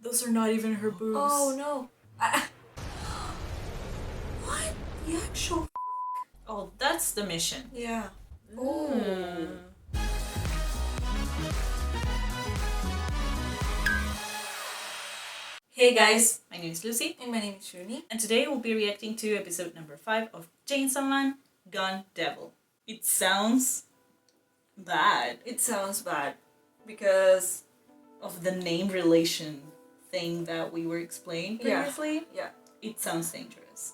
Those are not even her boobs. Oh no. What? The actual Oh, that's the mission. Yeah. Oh. Hey guys, my name is Lucy. And my name is Shuni. And today we'll be reacting to episode number 5 of Chainsaw Man, Gun Devil. It sounds bad. It sounds bad because Of the name relation thing that we were explained previously. Yeah. It sounds dangerous.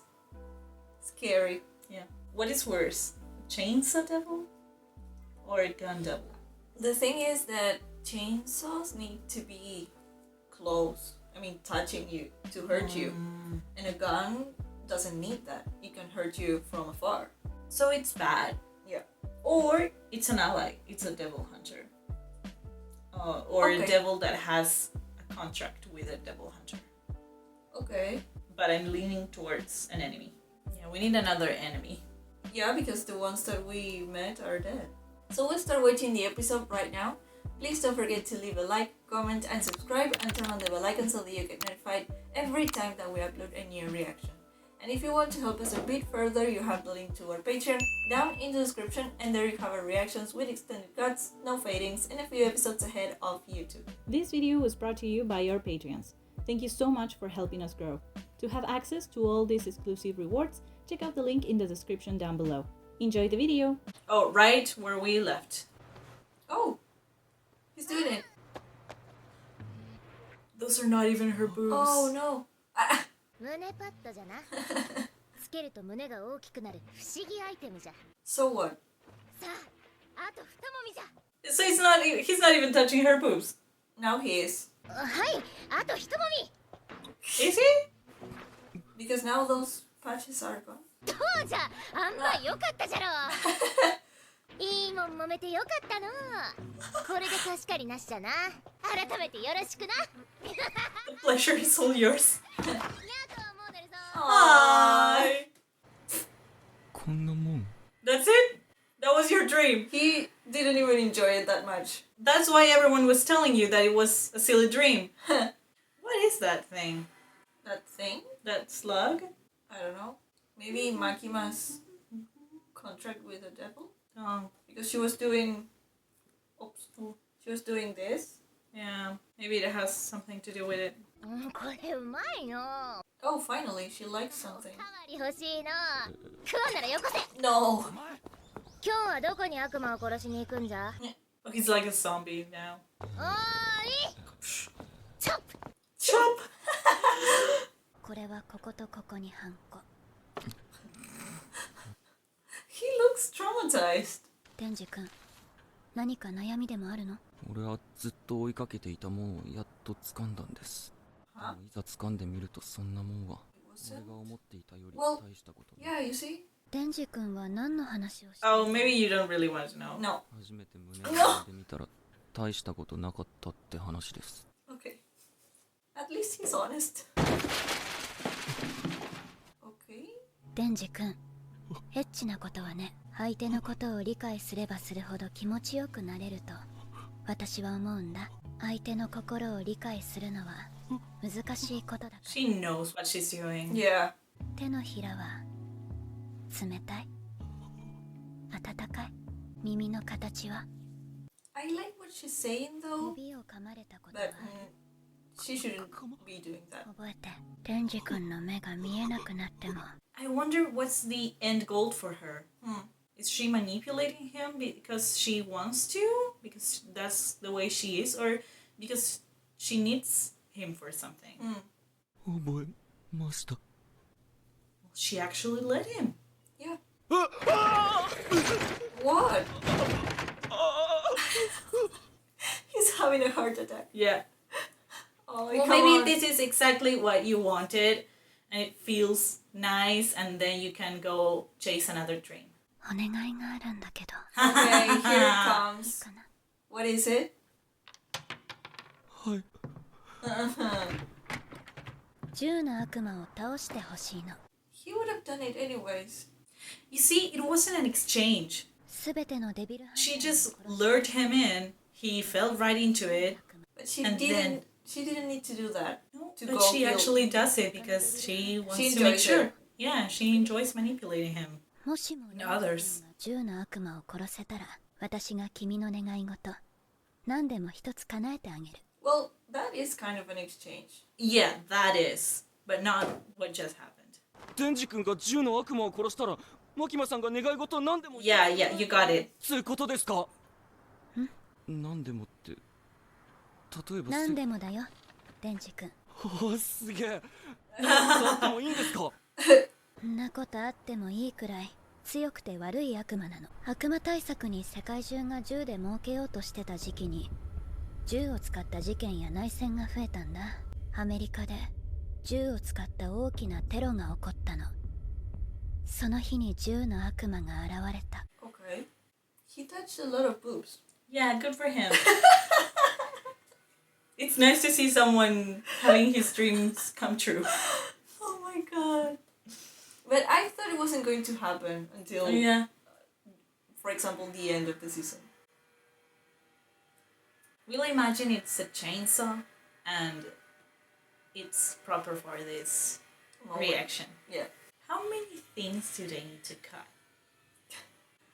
Scary. Yeah. What is worse? Chainsaw Devil or Gun Devil? The thing is that chainsaws need to be close. I mean, touching you to hurt you. And a gun doesn't need that. It can hurt you from afar. So it's bad. Yeah. Or it's an ally. It's a devil hunter. Or a devil that has a contract with a devil hunter. Okay. But I'm leaning towards an enemy. Yeah, we need another enemy. Yeah, because the ones that we met are dead. So we'll start watching the episode right now. Please don't forget to leave a like, comment, and subscribe, and turn on the bell icon so that you get notified every time that we upload a new reaction. And if you want to help us a bit further, you have the link to our Patreon down in the description, and there you have our reactions with extended cuts, no fadings, and a few episodes ahead of YouTube. This video was brought to you by your Patreons. Thank you so much for helping us grow. To have access to all these exclusive rewards, check out the link in the description down below. Enjoy the video! Oh, right where we left. Oh, he's doing it. Those are not even her boobs. Oh no. 胸パッドじゃなつけると胸が大きくなる不思議アイテムじゃ So what? さああと二もみじゃ So he's not even touching her boobs. Now he is. はいあと一もみ Is he? Because now those patches are gone. どうじゃあんまよかったじゃろいいもん揉めてよかったのこれで貸し借りなしじゃな改めてよろしくな The pleasure is all yours. にゃーと思うねるぞ Hi. こんなもん That's it? That was your dream. He didn't even enjoy it that much. That's why everyone was telling you that it was a silly dream. What is that thing? That thing? That slug? I don't know. Maybe Makima's contract with the devil? Oh, Because she was doing... Oops. She was doing this. yeah. Maybe it has something to do with it. これうまいの Oh, finally, she likes something. おかわり欲しいの食うならよこせ No! 今日はどこに悪魔を殺しに行くんじゃ Oh, he's like a zombie now. おーいチョップ Chop! これはこことここにハンコ He looks traumatized. デンジ君何か悩みでもあるの俺はずっと追いかけていたもんをやっと掴んだんです。でもいざ掴んでみるとそんなもんは俺が思っていたより大したことない。 Yeah, you see? デンジ君は何の話をして Oh, maybe you don't really want to know. No. 初めて胸を揉んでみたら大したことなかったって話です。 Okay. At least he's honest. Okay. デンジ君エッチなことはね相手のことを理解すればするほど気持ちよくなれると私は思うんだ相手の心を理解するのは難しいことだから She knows what she's doing. Yeah. 手のひらは冷たい温かい耳の形は I like what she's saying though, 指を噛まれたことは but she shouldn't be doing that. 覚えてデンジ君の目が見えなくなっても I wonder what's the end goal for her. Is she manipulating him because she wants to? Because that's the way she is? Or because she needs him for something? 覚えました。 She actually let him. Yeah. What? He's having a heart attack. Yeah. Oh, Well, come maybe on. this is exactly what you wanted and it feels nice and then you can go chase another dream. お願いがあるんだけど Okay, here it いい comes. かな What is it? はい。 10の悪魔を倒してほしいの He would have done it anyways. You see, it wasn't an exchange. すべてのデビルハンター She を just 殺す lured him in. He fell right into it. But she And didn't. she didn't need to do that. No, To but go she kill. actually does it because she wants She to make enjoys sure. it. Yeah, she enjoys manipulating him. もしも And others. 銃の悪魔を殺せたら、私が君の願い事、何でも一つ叶えてあげる。Well, that is kind of an exchange. Yeah, that is. But not what just happened. デンジ君が銃の悪魔を殺したらマキマさんが願い事何でも Yeah, yeah, you got it. つうことですか？何でもって例えば何でもだよ、デンジ君。おすげえ。何かあってもいいんですか？そんなことあってもいいくらい強くて悪い悪魔なの。悪魔対策に世界中が銃で儲けようとしてた時期に銃を使った事件や内戦が増えたんだ。アメリカで銃を使った大きなテロが起こったの。その日に銃の悪魔が現れた。 Okay. He touched a lot of boobs. Yeah, good for him. It's nice to see someone having his dreams come true. Oh my god. But I thought it wasn't going to happen until, Yeah. for example, the end of the season. We'll imagine it's a chainsaw and it's proper for this reaction. Yeah. How many things do they need to cut?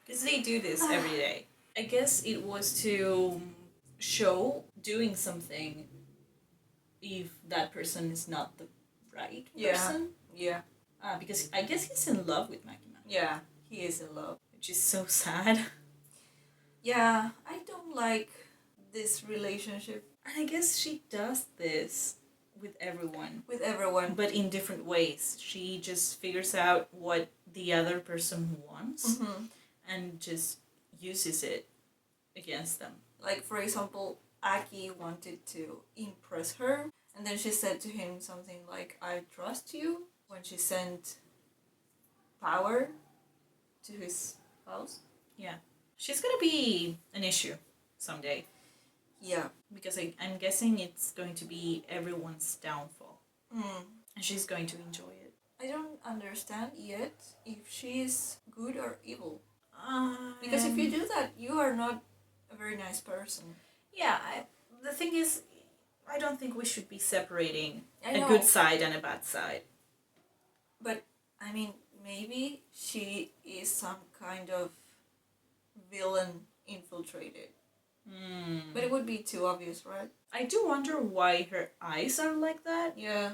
Because they do this every day. I guess it was to show doing something if that person is not the right person. Yeah. Because I guess he's in love with Makima, Yeah. He is in love. which is so sad. Yeah. I don't like this relationship And I guess she does this with everyone, with everyone. but in different ways. She just figures out what the other person wants and just uses it against them. Like, for example, Aki wanted to impress her, and then she said to him something like, I trust you, when she sent power to his house. Yeah. She's gonna be an issue someday. Yeah. Because I'm guessing it's going to be everyone's downfall. Mm. And she's going to enjoy it. I don't understand yet if she is good or evil. Um, Because if you do that, you are not a very nice person. Yeah, the thing is, I don't think we should be separating I a know. good side and a bad side. But, I mean, maybe she is some kind of villain infiltrated. But it would be too obvious, right? I do wonder why her eyes are like that. Yeah.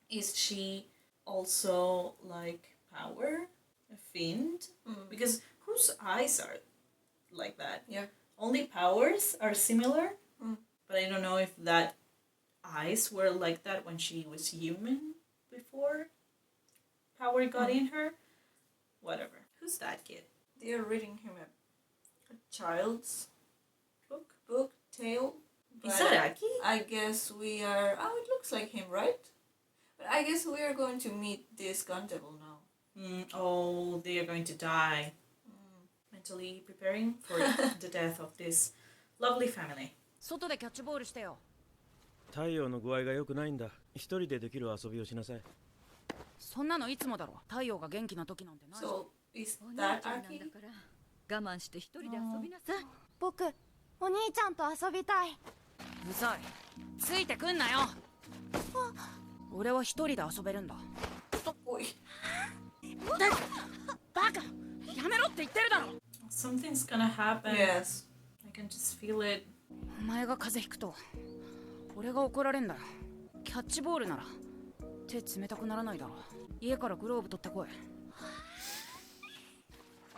Is she also like power? A fiend? Because whose eyes are like that? Yeah. Only Powers are similar, but I don't know if that eyes were like that when she was human before Power got in her. Whatever. Who's that kid? They are reading him a child's Book? tale. Is But that Aki? I guess we are... Oh, it looks like him, right? But I guess we are going to meet this Gun Devil now. Oh, they are going to die. Mentally preparing for the death of this lovely family. 外でキャッチボールしてよ。太陽の具合が良くないんだ。一人でできる遊びをしなさい。そんなのいつもだろ。太陽が元気な時なんてない。 So, is お兄 that ちゃんなんだ Aki? から我慢して一人で遊びなさい。僕お兄ちゃんと遊びたい。うざい。ついてくんなよ。俺は一人で遊べるんだ。おい。バカ。やめろって言ってるだろ。 Something's gonna happen. Yes. I can just feel it. お前が風邪ひくと俺が怒られんだよ。キャッチボールなら手冷たくならないだろ。家からグローブ取ってこい。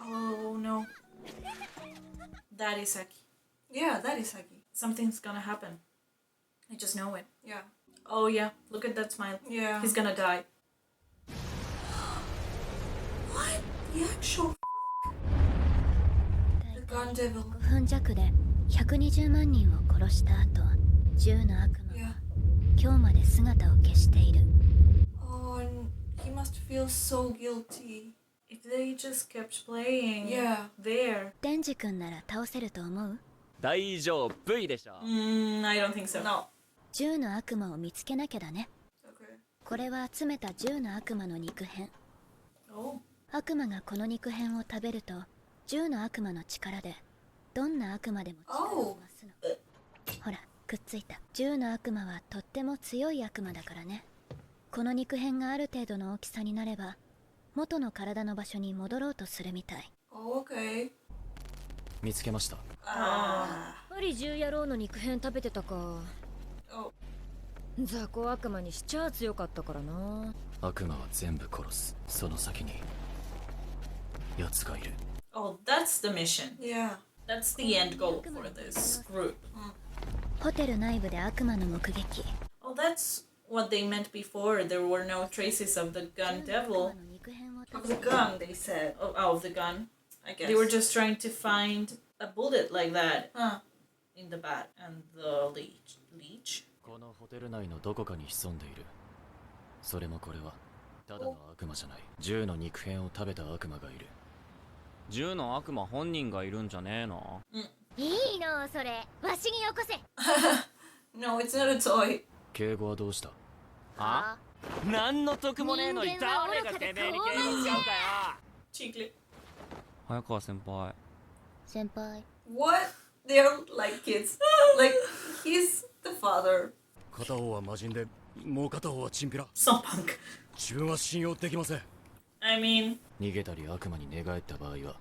Oh no. That is Aki. Yeah, that is Aki. Something's gonna happen. I just know it. Yeah. Oh yeah, look at that smile. Yeah. He's gonna die. What? The actual The Gun Devil. 5分弱で120万人を殺した後、銃の悪魔 Yeah. は今日まで姿を消している。 Oh, and he must feel so guilty. If they just kept playing Yeah. there. デンジ君なら倒せると思う？大丈夫でしょ。 I don't think so. No. 銃の悪魔を見つけなきゃだね。 Okay. これは集めた銃の悪魔の肉片。 Oh. 悪魔がこの肉片を食べると、銃の悪魔の力でどんな悪魔でも力を増すの。ほら、くっついた。10の悪魔はとっても強い悪魔だからね。この肉片がある程度の大きさになれば元の体の場所に戻ろうとするみたい。 Okay. 見つけました。あパリ10野郎の肉片食べてたか。Oh. 雑魚悪魔にしちゃ強かったからな。悪魔は全部殺す。その先に奴がいる。 Oh, that's the mission. Yeah. That's the end goal for this group. ホテル内部で悪魔の目撃。 Oh, that's what they meant before. There were no traces of the Gun Devil. Of the gun, they said. Of the gun. I guess. They were just trying to find a bullet like that Huh. in the bat and the leech. このホテル内のどこかに潜んでいる。それもこれはただの悪魔じゃない。10の肉片を食べた悪魔がいる。10の悪魔本人がいるんじゃねえの？いいのそれ。わしによこせ。 No, it's not a toy. 敬語はどうした？あ何の得もねえのに人間は誰がてめえに敬語しちゃうかよ。 Cheekly. 早川先輩。先輩。 What? They're like kids. Like, he's the father. 片方は魔人でもう片方はチンピラ。 Some punk. 自分は信用できません。 I mean, 逃げたり悪魔に寝返った場合は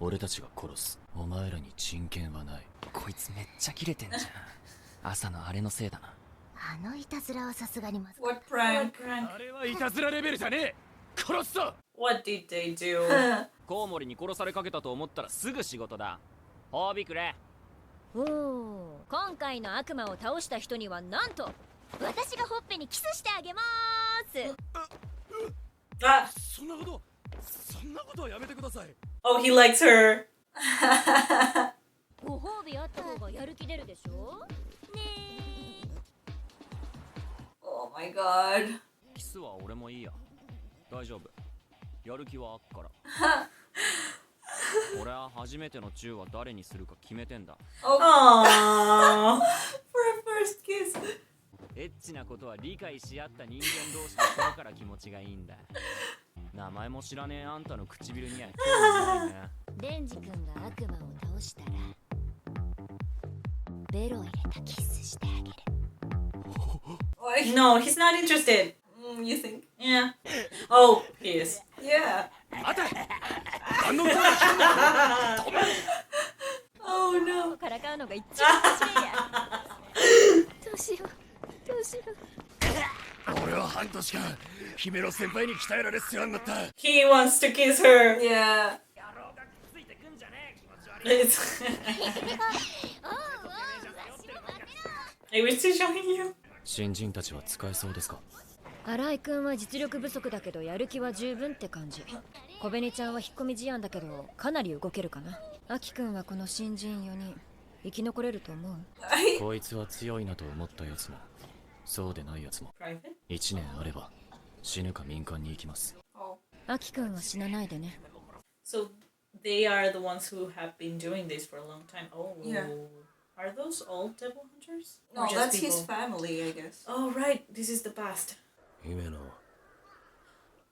俺たちが殺す。お前らに人権はない。こいつめっちゃキレてんじゃん。朝のあれのせいだな。あのいたずらはさすがにまずか。 What prank? あれはいたずらレベルじゃねえ。殺すぞ。 what did they do? コウモリに殺されかけたと思ったらすぐ仕事だ。褒美くれ。おお。今回の悪魔を倒した人にはなんと私がほっぺにキスしてあげまーす。 Ah, そんなことはやめてください。 oh, he likes her. ご褒美あった方がやる気出るでしょ。ね Oh my god. キスは俺もいいや。大丈夫。やる気はあっから。俺は初めてのチューは誰にするか決めてんだ。 Oh, Aww. for a first kiss. エッチなことは理解し合った人間同士だから気持ちがいいんだ。名前も知らねえあんたの唇には興味ないね。デンジ君が悪魔を倒したらベロを入れたキスしてあげる。 Why? No, he's not interested. You think? Yeah. Oh, he is. Yeah. 待て。あの声聞くな。 Oh no. からかうのが一番面白いや。どうしようどうしよう。俺は半年間姫野先輩に鍛えられ世話になった。 He wants to kiss her. Yeah. It's I wish to show you. 新人たちは使えそうですか？新井君は実力不足だけどやる気は十分って感じ。小紅ちゃんは引っ込み思案だけどかなり動けるかな。秋君はこの新人4人生き残れると思う？こいつは強いなと思ったやつもそうでないやつも Private? 1年あれば死ぬか民間に行きます。 Oh. 秋君は死なないでね。 So they are the ones who have been doing this for a long time. Oh. Yeah. Are those all devil hunters? No, Or just that's his people? family, I guess. Oh, right. This is the past. 姫野。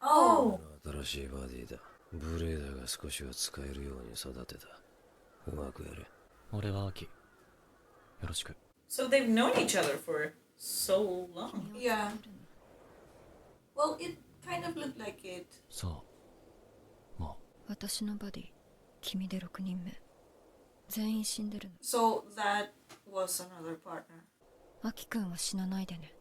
Oh. 新しいバディだ。ブレーダーが少しは使えるように育てた。うまくやれ。俺は秋。よろしく。 So they've known each other for so long. Yeah. Well, it kind of looked like it. そう。も私のバディ君で6人目全員死んでるの。 So that was another partner. 秋君は死なないでね。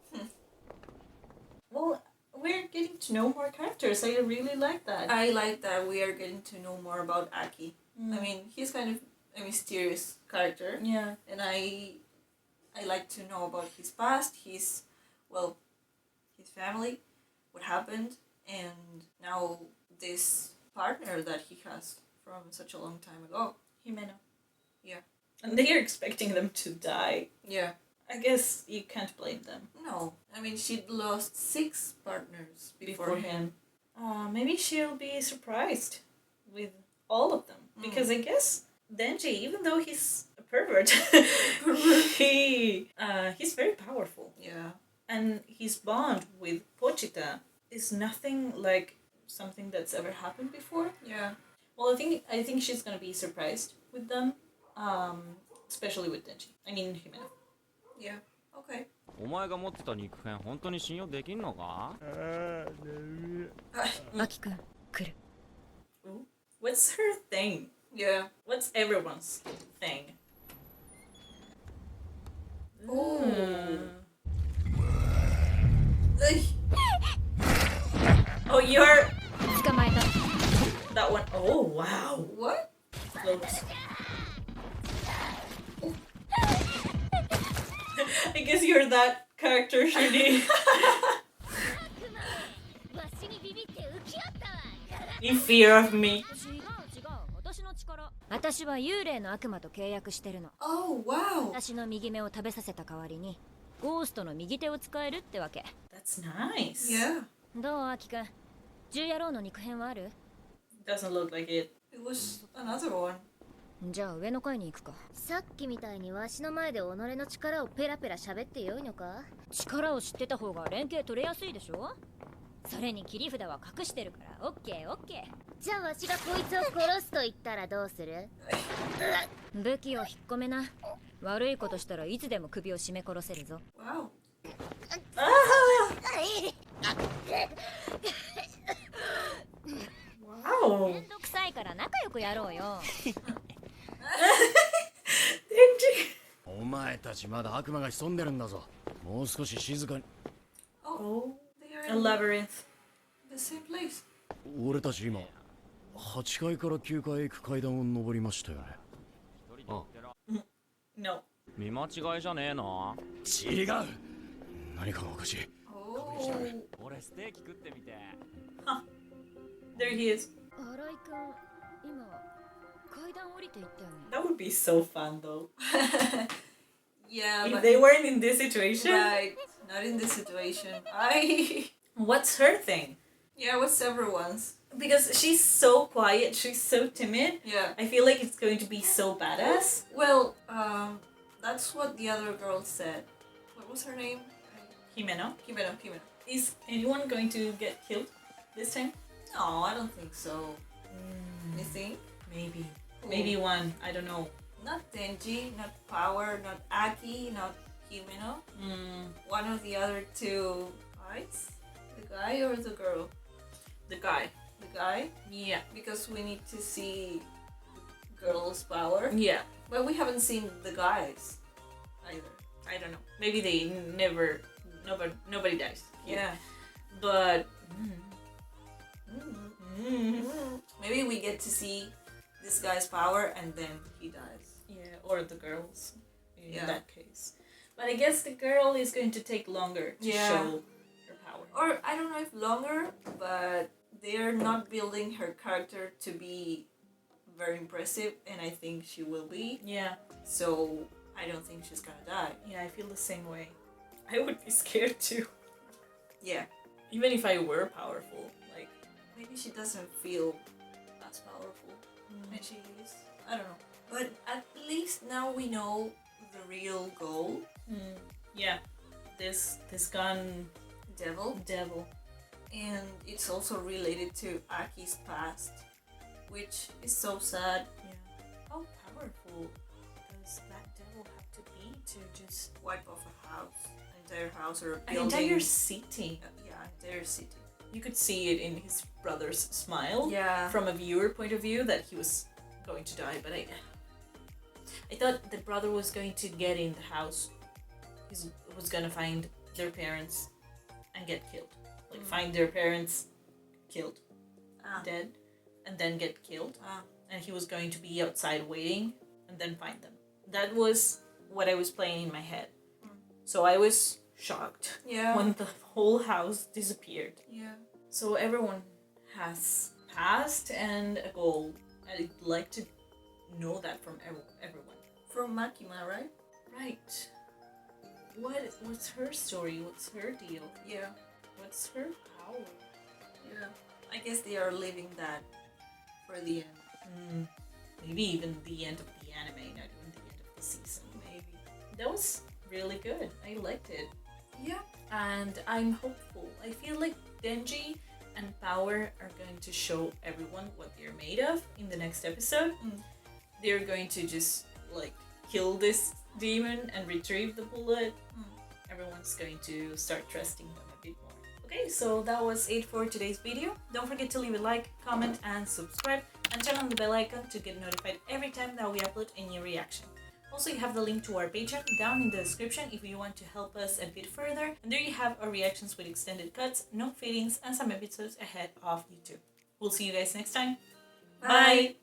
Well, we're getting to know more characters. I really like that. I like that we are getting to know more about Aki. I mean, he's kind of a mysterious character, Yeah. and I like to know about his past, his family, what happened, and now this partner that he has from such a long time ago. Himeno. Yeah. And they are expecting them to die. Yeah. I guess you can't blame them. No, I mean she'd lost 6 partners before him. Maybe she'll be surprised with all of them. Because I guess Denji, even though he's a pervert, he's very powerful. Yeah. And his bond with Pochita is nothing like something that's ever happened before. Yeah. Well, I think she's gonna be surprised with them, especially with Denji. I mean Himeno. Yeah. Okay. お前が持ってた肉片本当に信用できんのか？アキくん来る。 Ooh. What's her thing? Yeah. What's everyone's thing? Oh. Oh, you're 捕まえた。 that one. Oh, wow. What? Close. I guess you're that character, Shuni. You fear of me. 違う違う、私の力。私は幽霊の悪魔と契約してるの。 Oh, wow. 私の右目を食べさせた代わりにゴーストの右手を使えるってわけ。 That's nice. Yeah. どうアキくん、銃野郎の肉片はある？ Doesn't look like it. It was another one. じゃあ上の階に行くか。さっきみたいにわしの前で己の力をペラペラ喋ってよいのか？力を知ってた方が連携取れやすいでしょ。それに切り札は隠してるからオッケーオッケじゃあわしがこいつを殺すと言ったらどうする？ー。武器を引っ込めな。悪いことしたらいつでも首を絞め殺せるぞ。 Wow. Wow. めんどくさいから仲良くやろうよ。 Denji. お前たちまだ悪魔が潜んでるんだぞ。もう少し静かに。 Oh, They a are in labyrinth. the same place. 俺たち今8階から9階へ行く階段を登りましたよね。あ、 No. 見間違いじゃねえの？違う。何かがおかしい。 Oh. 俺ステーキ食ってみて。 There he is. 新井くん、今階段降りていったよね。 That would be so fun, though. Yeah, If but they weren't in this situation. right. Not in this situation. I. What's her thing? Yeah, what's everyone's? Because she's so quiet, she's so timid. Yeah. I feel like it's going to be so badass. Well, that's what the other girl said. What was her name? Himeno. Himeno. Is anyone going to get killed this time? No, I don't think so. You think? Maybe. Who? Maybe one. I don't know. Not Denji, not Power, not Aki, not Himeno. One of the other two guys? The guy or the girl? The guy. The guy? Yeah. Because we need to see girl's power. Yeah. But we haven't seen the guys either. I don't know. Maybe they never. Nobody dies. Yeah. But. Maybe we get to see this guy's power and then he dies. Yeah, or the girls in Yeah. that case. But I guess the girl is going to take longer to Yeah. show her power. Or I don't know if longer, but they're not building her character to be very impressive, and I think she will be. Yeah, So I don't think she's gonna die. yeah, I feel the same way. I would be scared too. Yeah. Even if I were powerful. Like, Maybe she doesn't feel as powerful and she is. I don't know. But at least now we know the real goal. yeah, this gun Devil. devil. And it's also related to Aki's past, which is so sad. Yeah. How powerful does that devil have to be to just Wipe off a house, entire house or a an building. entire city? Yeah, entire city. You could see it in his brother's smile. Yeah. From a viewer point of view that he was going to die, but I thought the brother was going to get in the house. He was gonna find their parents and get killed. Like find their parents killed, dead, and then get killed. And he was going to be outside waiting and then find them. That was what I was playing in my head. So I was shocked Yeah. when the whole house disappeared. Yeah. So everyone has past and a goal. I'd like to know that from everyone. From Makima, right? Right. What's her story? What's her deal? Yeah. What's her power? Yeah. I guess they are leaving that for the end. Maybe even the end of the anime, not even the end of the season. Maybe. That was really good. I liked it. Yeah. And I'm hopeful. I feel like Denji and Power are going to show everyone what they're made of in the next episode. They're going to just like kill this demon and retrieve the bullet, everyone's going to start trusting them a bit more. Okay, so that was it for today's video. Don't forget to leave a like, comment, and subscribe, and turn on the bell icon to get notified every time that we upload a new reaction. Also, you have the link to our Patreon down in the description if you want to help us a bit further. And there you have our reactions with extended cuts, no fadings, and some episodes ahead of YouTube. We'll see you guys next time. Bye!